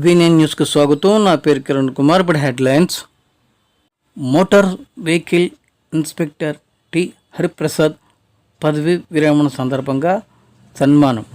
వినయన్ న్యూస్కి స్వాగతం. నా పేరు కిరణ్ కుమార్. ఇప్పుడు headlines. Motor vehicle inspector T Hariprasad పదవి విరమణ సందర్భంగా సన్మానం.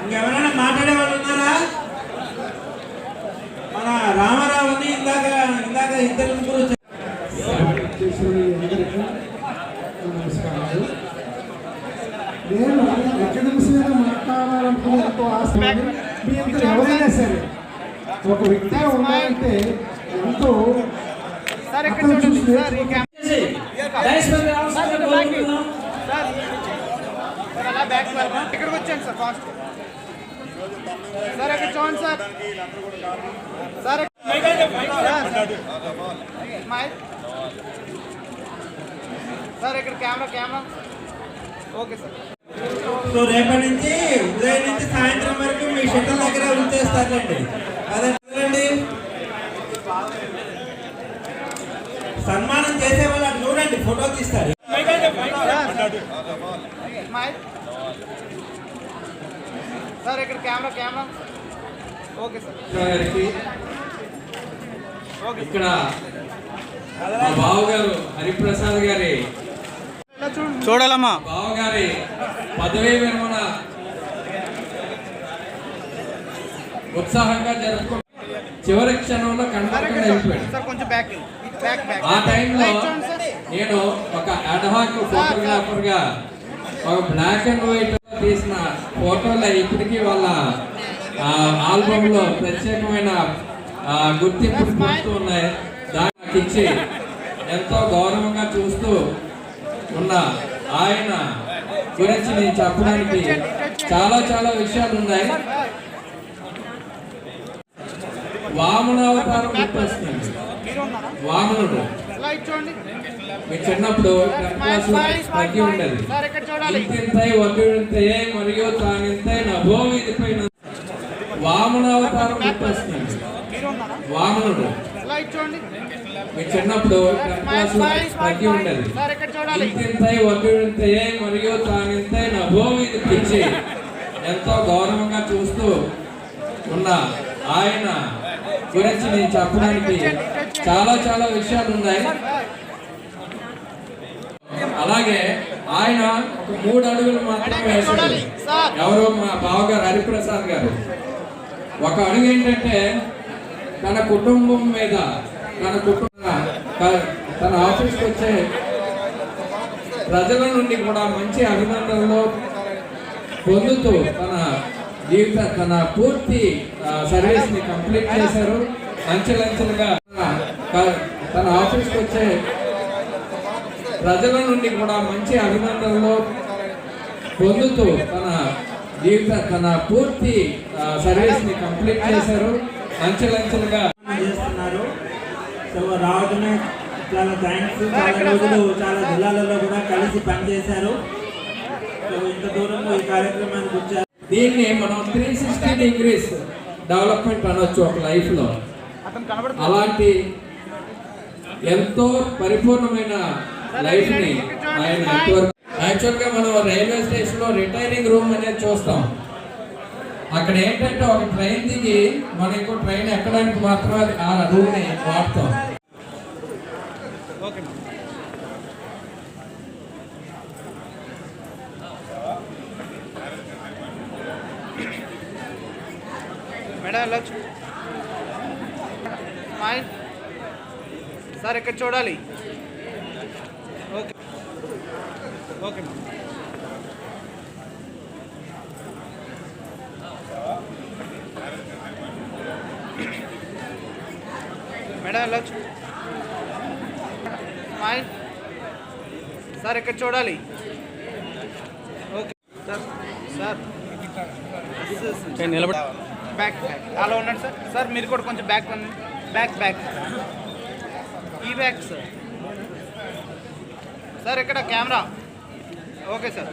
ఇంకెవరైనా మాట్లాడే వాళ్ళు ఉన్నారా? మన రామారావు అని ఇందాక ఇద్దరు ముగ్గురు నేను ఎకడమిక్స్ మీద మాట్లాడాలనుకునే ఎంతో ఆశ. మీ అంతా ఎవరైనా సరే ఒక వ్యక్తిగా ఉండాలంటే ఎంతో ఇక్కడికి వచ్చాను సార్ ఫాస్ట్ సార్. ఇక్కడ చూడండి సార్. సార్ సార్ ఇక్కడ కెమెరా ఓకే సార్. సో రేపటి నుంచి ఉదయం నుంచి సాయంత్రం వరకు మీ షెటర్ దగ్గర ఉంచేస్తారండి. అదండి సన్మానం చేసే వాళ్ళు అటు చూడండి, ఫోటో తీస్తారు. సార్ ఇక్కడ కెమెరా ఓకే సార్. ఇక్కడ మా బావగారు హరిప్రసాద్ గారి చూడాలమ్మా బావగారి పదవీ విరమణ ఉత్సాహంగా జరుపుకో చివరి క్షణంలో కనపడకుండా వెళ్ళిపోయాడు. ఆ టైంలో నేను ఒక అడ్హాక్ ఫోటోగ్రాఫర్ గా ఒక బ్లాక్ అండ్ వైట్ తీసిన ఫోటోలు ఇప్పటికీ వాళ్ళ ఆల్బమ్ లో ప్రత్యేకమైన గుర్తింపు పొందుతూ ఉన్నాయి. దానికి ఇచ్చి ఎంతో గౌరవంగా చూస్తూ ఉన్న ఆయన గురించి నేను చెప్పడానికి చాలా విషయాలు ఉన్నాయి. వామనావతారం గుర్తొస్తుంది. వామనుడు మీ చిన్నప్పుడు 10th క్లాస్ తగ్గి ఉండేది. ఇంతింతై వడ్డింతయే మరియు తానింతై నభో వీధిపై. వామనావతారం గుర్తొస్తుంది. వామనుడు మీ చిన్నప్పుడు 10th క్లాస్ తగ్గి ఉండేది. ఇంతింతై వడ్డింతయే మరియు తానింతై నభో వీధిపై ఎంతో గౌరవంగా చూస్తూ ఉన్న ఆయన గురించి నేను చెప్పడానికి చాలా విషయాలు ఉన్నాయి. అలాగే ఆయన 3 అడుగులు మాత్రమే వేశాడు. ఎవరో మా బావగారు హరిప్రసాద్ గారు. ఒక అడుగు ఏంటంటే తన కుటుంబం మీద తన ఆఫీస్కి వచ్చే ప్రజల నుండి కూడా మంచి అభినందనలు పొందుతూ తన పూర్తి సర్వీస్ ని కంప్లీట్ చేశారు. అంచెలంచెలుగా తన ఆఫీస్కి వచ్చే ప్రజల నుండి కూడా మంచి అభినందనలు పొందుతూ తన పూర్తి సర్వీస్ ని కంప్లీట్ చేశారు. అంచెలంచెలుగా చేస్తున్నారు. సో రావడమే చాలా థ్యాంక్స్. చాలా రోజులు చాలా జిల్లాలలో కూడా కలిసి పనిచేశారు. సో ఇంత దూరంలో ఈ కార్యక్రమానికి వచ్చారు. దీన్ని మనం 360 డిగ్రీస్ డెవలప్మెంట్ అనొచ్చు ఒక లైఫ్ లో. అలాంటి ఎంతో పరిపూర్ణమైన లైఫ్ ని ఆయన యాక్చువల్ గా మనం రైల్వే స్టేషన్ లో రిటైరింగ్ రూమ్ అనేది చూస్తాం. అక్కడ ఏంటంటే ఒక ట్రైన్ దిగి మనం ఇంకో ట్రైన్ ఎక్కడానికి మాత్రమే ఆ రూమ్ ని వాడతాం. సార్ ఇక్కడ చూడాలి. ఓకే ఓకే మేడం వెళ్ళొచ్చు. సార్ ఇక్కడ చూడాలి. ఓకే సార్ నిలబడి బ్యాక్ అలా ఉన్నాడు సార్. సార్ మీరు కూడా కొంచెం బ్యాక్ ఈ బ్యాక్ సార్. సార్ ఇక్కడ కెమెరా ఓకే సార్